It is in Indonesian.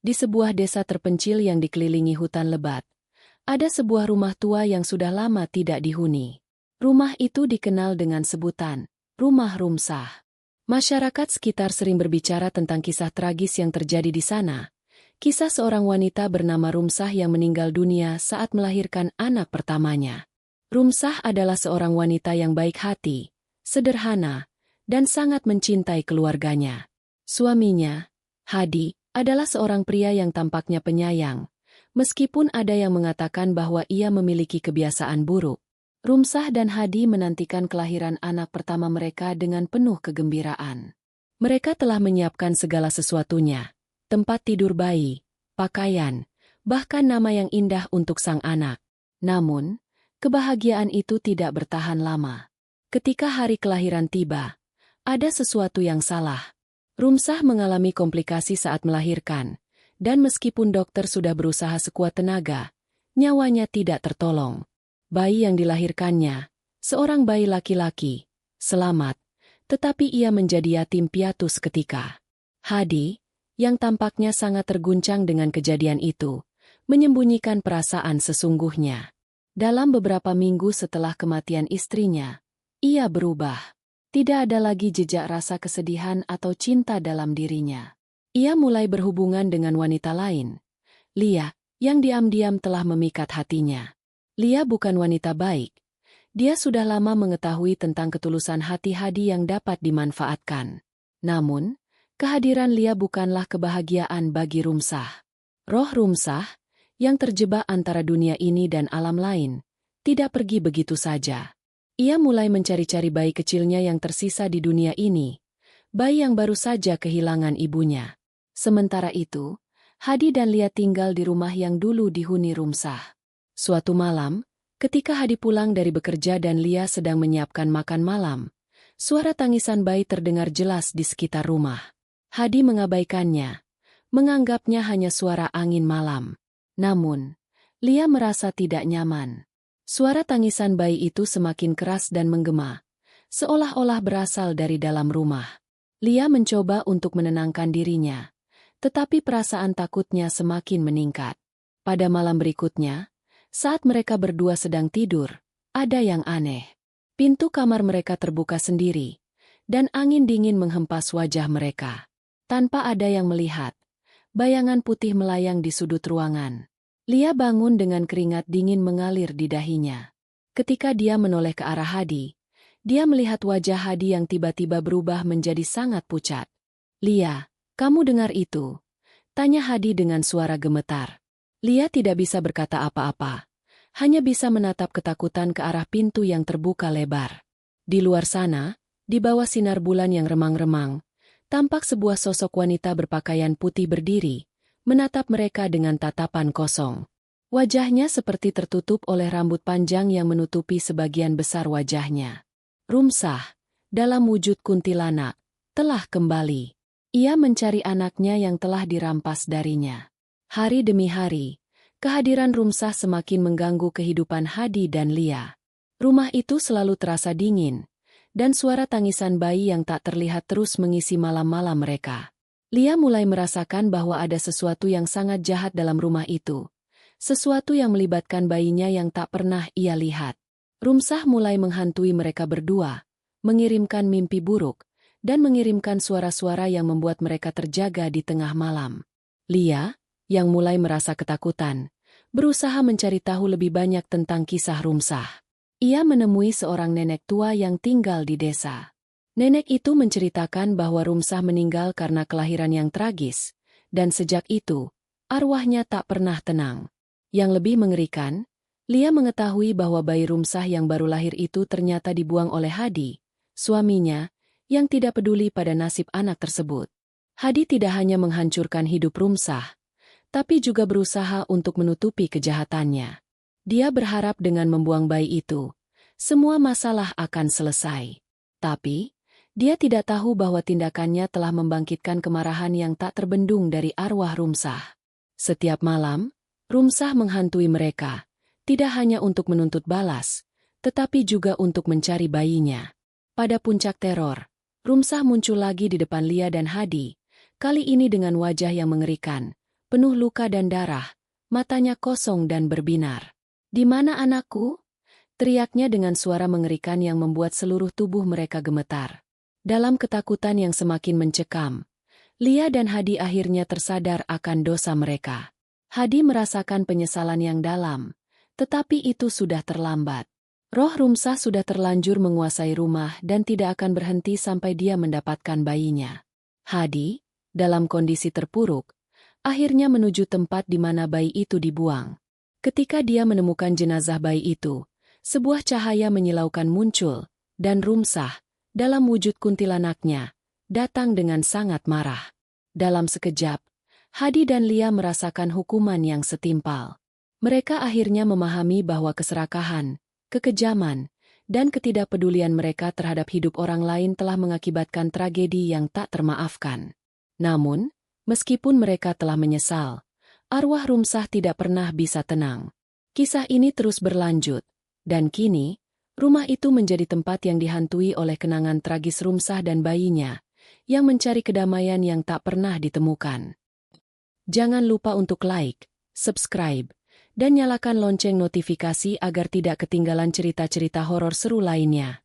Di sebuah desa terpencil yang dikelilingi hutan lebat, ada sebuah rumah tua yang sudah lama tidak dihuni. Rumah itu dikenal dengan sebutan Rumah Rumsah. Masyarakat sekitar sering berbicara tentang kisah tragis yang terjadi di sana. Kisah seorang wanita bernama Rumsah yang meninggal dunia saat melahirkan anak pertamanya. Rumsah adalah seorang wanita yang baik hati, sederhana, dan sangat mencintai keluarganya. Suaminya, Hadi, adalah seorang pria yang tampaknya penyayang, meskipun ada yang mengatakan bahwa ia memiliki kebiasaan buruk. Rumsah dan Hadi menantikan kelahiran anak pertama mereka dengan penuh kegembiraan. Mereka telah menyiapkan segala sesuatunya, tempat tidur bayi, pakaian, bahkan nama yang indah untuk sang anak. Namun, kebahagiaan itu tidak bertahan lama. Ketika hari kelahiran tiba, ada sesuatu yang salah. Rumsah mengalami komplikasi saat melahirkan, dan meskipun dokter sudah berusaha sekuat tenaga, nyawanya tidak tertolong. Bayi yang dilahirkannya, seorang bayi laki-laki, selamat, tetapi ia menjadi yatim piatu seketika. Hadi, yang tampaknya sangat terguncang dengan kejadian itu, menyembunyikan perasaan sesungguhnya. Dalam beberapa minggu setelah kematian istrinya, ia berubah. Tidak ada lagi jejak rasa kesedihan atau cinta dalam dirinya. Ia mulai berhubungan dengan wanita lain, Lia, yang diam-diam telah memikat hatinya. Lia bukan wanita baik. Dia sudah lama mengetahui tentang ketulusan hati Hadi yang dapat dimanfaatkan. Namun, kehadiran Lia bukanlah kebahagiaan bagi Rumsah. Roh Rumsah, yang terjebak antara dunia ini dan alam lain, tidak pergi begitu saja. Ia mulai mencari-cari bayi kecilnya yang tersisa di dunia ini, bayi yang baru saja kehilangan ibunya. Sementara itu, Hadi dan Lia tinggal di rumah yang dulu dihuni Rumsah. Suatu malam, ketika Hadi pulang dari bekerja dan Lia sedang menyiapkan makan malam, suara tangisan bayi terdengar jelas di sekitar rumah. Hadi mengabaikannya, menganggapnya hanya suara angin malam. Namun, Lia merasa tidak nyaman. Suara tangisan bayi itu semakin keras dan menggema, seolah-olah berasal dari dalam rumah. Lia mencoba untuk menenangkan dirinya, tetapi perasaan takutnya semakin meningkat. Pada malam berikutnya, saat mereka berdua sedang tidur, ada yang aneh. Pintu kamar mereka terbuka sendiri, dan angin dingin menghempas wajah mereka. Tanpa ada yang melihat, bayangan putih melayang di sudut ruangan. Lia bangun dengan keringat dingin mengalir di dahinya. Ketika dia menoleh ke arah Hadi, dia melihat wajah Hadi yang tiba-tiba berubah menjadi sangat pucat. "Lia, kamu dengar itu?" tanya Hadi dengan suara gemetar. Lia tidak bisa berkata apa-apa, hanya bisa menatap ketakutan ke arah pintu yang terbuka lebar. Di luar sana, di bawah sinar bulan yang remang-remang, tampak sebuah sosok wanita berpakaian putih berdiri, menatap mereka dengan tatapan kosong. Wajahnya seperti tertutup oleh rambut panjang yang menutupi sebagian besar wajahnya. Rumsah, dalam wujud kuntilanak, telah kembali. Ia mencari anaknya yang telah dirampas darinya. Hari demi hari, kehadiran Rumsah semakin mengganggu kehidupan Hadi dan Lia. Rumah itu selalu terasa dingin, dan suara tangisan bayi yang tak terlihat terus mengisi malam-malam mereka. Lia mulai merasakan bahwa ada sesuatu yang sangat jahat dalam rumah itu. Sesuatu yang melibatkan bayinya yang tak pernah ia lihat. Rumsah mulai menghantui mereka berdua, mengirimkan mimpi buruk, dan mengirimkan suara-suara yang membuat mereka terjaga di tengah malam. Lia, yang mulai merasa ketakutan, berusaha mencari tahu lebih banyak tentang kisah Rumsah. Ia menemui seorang nenek tua yang tinggal di desa. Nenek itu menceritakan bahwa Rumsah meninggal karena kelahiran yang tragis, dan sejak itu, arwahnya tak pernah tenang. Yang lebih mengerikan, Lia mengetahui bahwa bayi Rumsah yang baru lahir itu ternyata dibuang oleh Hadi, suaminya, yang tidak peduli pada nasib anak tersebut. Hadi tidak hanya menghancurkan hidup Rumsah, tapi juga berusaha untuk menutupi kejahatannya. Dia berharap dengan membuang bayi itu, semua masalah akan selesai. Tapi, dia tidak tahu bahwa tindakannya telah membangkitkan kemarahan yang tak terbendung dari arwah Rumsah. Setiap malam, Rumsah menghantui mereka, tidak hanya untuk menuntut balas, tetapi juga untuk mencari bayinya. Pada puncak teror, Rumsah muncul lagi di depan Lia dan Hadi, kali ini dengan wajah yang mengerikan, penuh luka dan darah, matanya kosong dan berbinar. "Di mana anakku?" teriaknya dengan suara mengerikan yang membuat seluruh tubuh mereka gemetar. Dalam ketakutan yang semakin mencekam, Lia dan Hadi akhirnya tersadar akan dosa mereka. Hadi merasakan penyesalan yang dalam, tetapi itu sudah terlambat. Roh Rumsah sudah terlanjur menguasai rumah dan tidak akan berhenti sampai dia mendapatkan bayinya. Hadi, dalam kondisi terpuruk, akhirnya menuju tempat di mana bayi itu dibuang. Ketika dia menemukan jenazah bayi itu, sebuah cahaya menyilaukan muncul, dan Rumsah, dalam wujud kuntilanaknya, datang dengan sangat marah. Dalam sekejap, Hadi dan Lia merasakan hukuman yang setimpal. Mereka akhirnya memahami bahwa keserakahan, kekejaman, dan ketidakpedulian mereka terhadap hidup orang lain telah mengakibatkan tragedi yang tak termaafkan. Namun, meskipun mereka telah menyesal, arwah Rumsah tidak pernah bisa tenang. Kisah ini terus berlanjut, dan kini, rumah itu menjadi tempat yang dihantui oleh kenangan tragis Rumsah dan bayinya, yang mencari kedamaian yang tak pernah ditemukan. Jangan lupa untuk like, subscribe, dan nyalakan lonceng notifikasi agar tidak ketinggalan cerita-cerita horor seru lainnya.